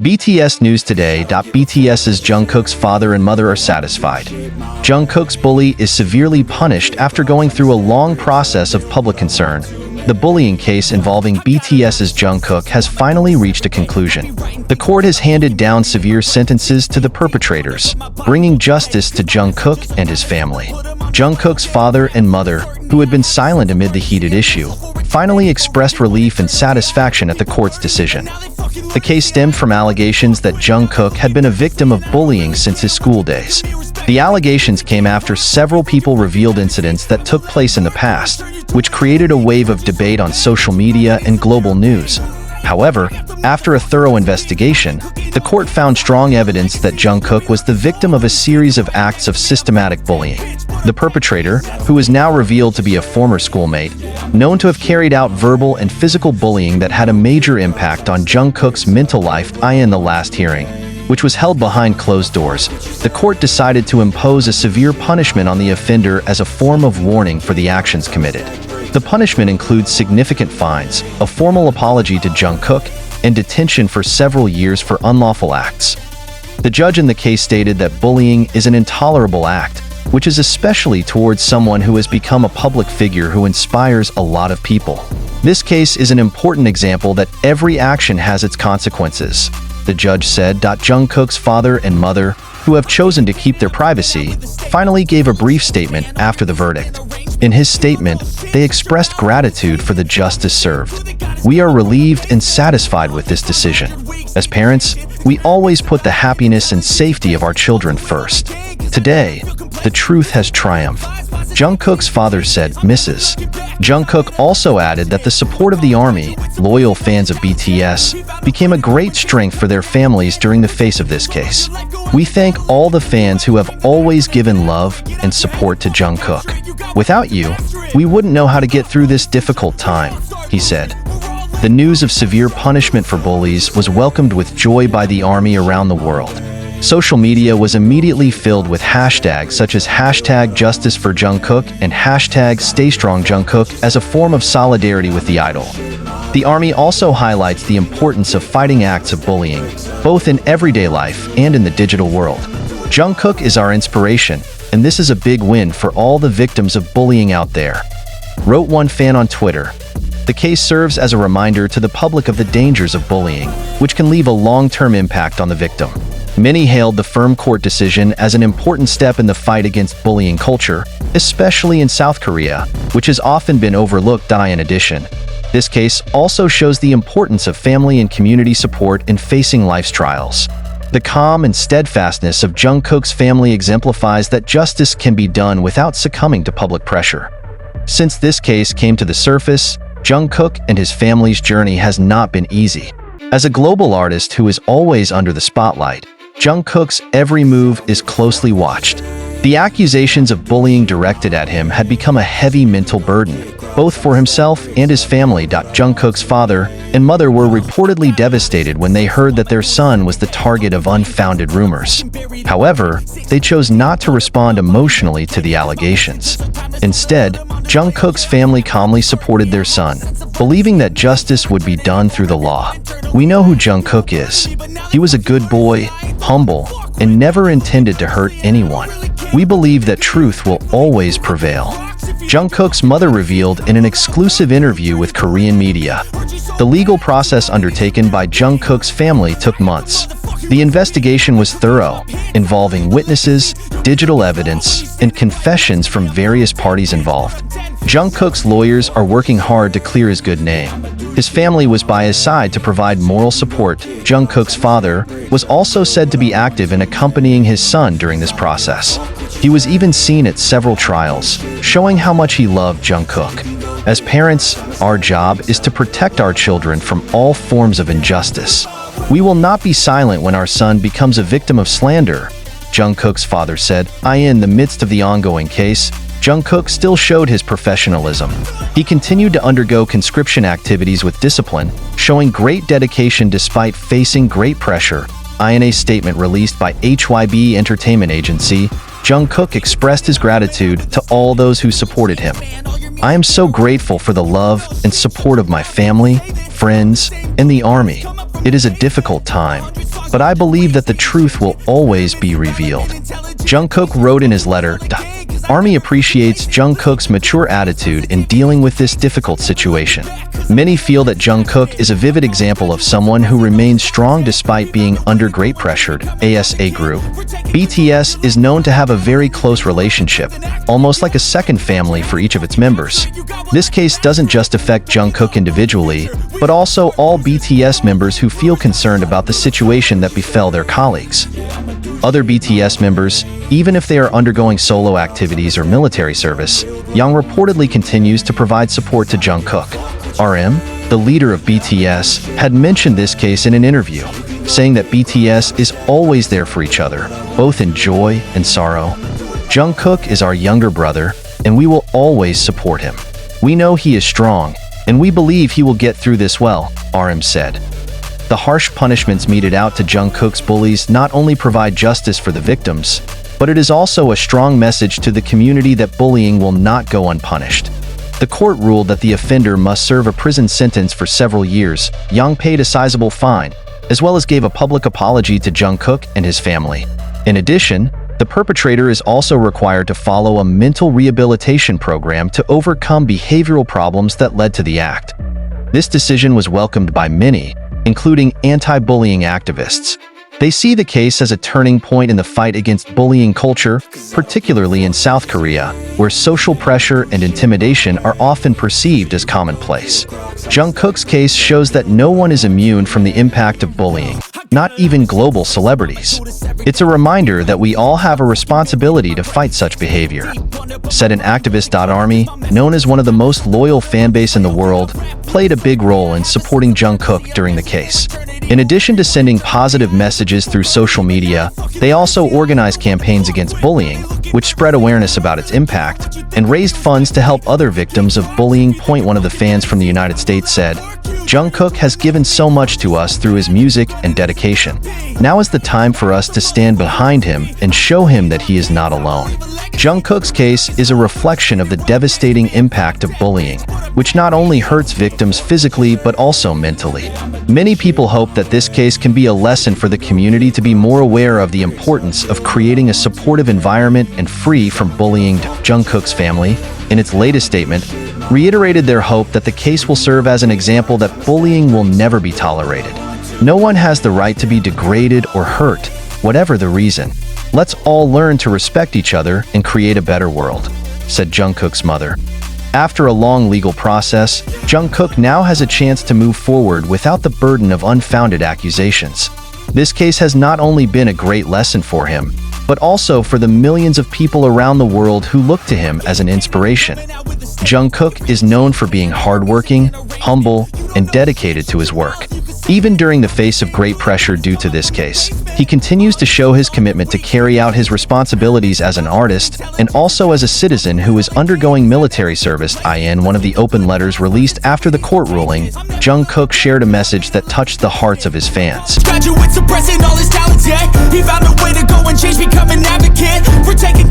BTS News Today. BTS's Jungkook's father and mother are satisfied. Jungkook's bully is severely punished after going through a long process of public concern. The bullying case involving BTS's Jungkook has finally reached a conclusion. The court has handed down severe sentences to the perpetrators, bringing justice to Jungkook and his family. Jungkook's father and mother, who had been silent amid the heated issue, finally expressed relief and satisfaction at the court's decision. The case stemmed from allegations that Jungkook had been a victim of bullying since his school days. The allegations came after several people revealed incidents that took place in the past, which created a wave of debate on social media and global news. However, after a thorough investigation, the court found strong evidence that Jungkook was the victim of a series of acts of systematic bullying. The perpetrator, who is now revealed to be a former schoolmate, known to have carried out verbal and physical bullying that had a major impact on Jungkook's mental life. In the last hearing, which was held behind closed doors, the court decided to impose a severe punishment on the offender as a form of warning for the actions committed. The punishment includes significant fines, a formal apology to Jungkook, and detention for several years for unlawful acts. The judge in the case stated that bullying is an intolerable act, which is especially towards someone who has become a public figure who inspires a lot of people. This case is an important example that every action has its consequences, the judge said. Jungkook's father and mother, who have chosen to keep their privacy, finally gave a brief statement after the verdict. In his statement, they expressed gratitude for the justice served. "We are relieved and satisfied with this decision. As parents, we always put the happiness and safety of our children first. Today, the truth has triumphed," Jungkook's father said. Mrs. Jungkook also added that the support of the army, loyal fans of BTS, became a great strength for their families during the face of this case. "We thank all the fans who have always given love and support to Jungkook. Without you, we wouldn't know how to get through this difficult time," he said. The news of severe punishment for bullies was welcomed with joy by the army around the world. Social media was immediately filled with hashtags such as #JusticeForJungkook and #StayStrongJungkook as a form of solidarity with the idol. The army also highlights the importance of fighting acts of bullying, both in everyday life and in the digital world. "Jungkook is our inspiration, and this is a big win for all the victims of bullying out there," wrote one fan on Twitter. The case serves as a reminder to the public of the dangers of bullying, which can leave a long-term impact on the victim. Many hailed the firm court decision as an important step in the fight against bullying culture, especially in South Korea, which has often been overlooked. In addition, this case also shows the importance of family and community support in facing life's trials. The calm and steadfastness of Jungkook's family exemplifies that justice can be done without succumbing to public pressure. Since this case came to the surface, Jungkook and his family's journey has not been easy. As a global artist who is always under the spotlight, Jungkook's every move is closely watched. The accusations of bullying directed at him had become a heavy mental burden, both for himself and his family. Jungkook's father and mother were reportedly devastated when they heard that their son was the target of unfounded rumors. However, they chose not to respond emotionally to the allegations. Instead, Jungkook's family calmly supported their son, believing that justice would be done through the law. "We know who Jungkook is. He was a good boy, humble, and never intended to hurt anyone. We believe that truth will always prevail," Jungkook's mother revealed in an exclusive interview with Korean media. The legal process undertaken by Jungkook's family took months. The investigation was thorough, involving witnesses, digital evidence, and confessions from various parties involved. Jungkook's lawyers are working hard to clear his good name. His family was by his side to provide moral support. Jungkook's father was also said to be active in accompanying his son during this process. He was even seen at several trials, showing how much he loved Jungkook. "As parents, our job is to protect our children from all forms of injustice. We will not be silent when our son becomes a victim of slander," Jungkook's father said. In the midst of the ongoing case, Jungkook still showed his professionalism. He continued to undergo conscription activities with discipline, showing great dedication despite facing great pressure. In a statement released by HYB Entertainment Agency, Jungkook expressed his gratitude to all those who supported him. "I am so grateful for the love and support of my family, friends, and the army. It is a difficult time, but I believe that the truth will always be revealed. Jungkook wrote in his letter, "Army appreciates Jungkook's mature attitude in dealing with this difficult situation. Many feel that Jungkook is a vivid example of someone who remains strong despite being under great pressure." ASA Group. BTS is known to have a very close relationship, almost like a second family for each of its members. This case doesn't just affect Jungkook individually, but also all BTS members who feel concerned about the situation that befell their colleagues. Other BTS members, even if they are undergoing solo activities or military service, Young reportedly continues to provide support to Jungkook. RM, the leader of BTS, had mentioned this case in an interview, saying that BTS is always there for each other, both in joy and sorrow. "Jungkook is our younger brother, and we will always support him. We know he is strong, and we believe he will get through this well," RM said. The harsh punishments meted out to Jungkook's bullies not only provide justice for the victims, but it is also a strong message to the community that bullying will not go unpunished. The court ruled that the offender must serve a prison sentence for several years. Young paid a sizable fine, as well as gave a public apology to Jungkook and his family. In addition, the perpetrator is also required to follow a mental rehabilitation program to overcome behavioral problems that led to the act. This decision was welcomed by many, including anti-bullying activists. They see the case as a turning point in the fight against bullying culture, particularly in South Korea, where social pressure and intimidation are often perceived as commonplace. Jungkook's case shows that no one is immune from the impact of bullying, not even global celebrities. It's a reminder that we all have a responsibility to fight such behavior, said an activist. Army, known as one of the most loyal fanbase in the world, played a big role in supporting Jungkook during the case. In addition to sending positive messages through social media, they also organized campaigns against bullying, which spread awareness about its impact, and raised funds to help other victims of bullying. One of the fans from the United States said, "Jungkook has given so much to us through his music and dedication. Now is the time for us to stand behind him and show him that he is not alone." Jungkook's case is a reflection of the devastating impact of bullying, which not only hurts victims physically but also mentally. Many people hope that this case can be a lesson for the community to be more aware of the importance of creating a supportive environment and free from bullying. Jungkook's family, in its latest statement, reiterated their hope that the case will serve as an example that bullying will never be tolerated. "No one has the right to be degraded or hurt, whatever the reason. Let's all learn to respect each other and create a better world," said Jungkook's mother. After a long legal process, Jungkook now has a chance to move forward without the burden of unfounded accusations. This case has not only been a great lesson for him, but also for the millions of people around the world who look to him as an inspiration. Jungkook is known for being hardworking, humble, and dedicated to his work. Even during the face of great pressure due to this case, he continues to show his commitment to carry out his responsibilities as an artist and also as a citizen who is undergoing military service. In one of the open letters released after the court ruling, Jungkook shared a message that touched the hearts of his fans. Graduate suppressing all his talents, yeah. He found a way to go and change, become an advocate for taking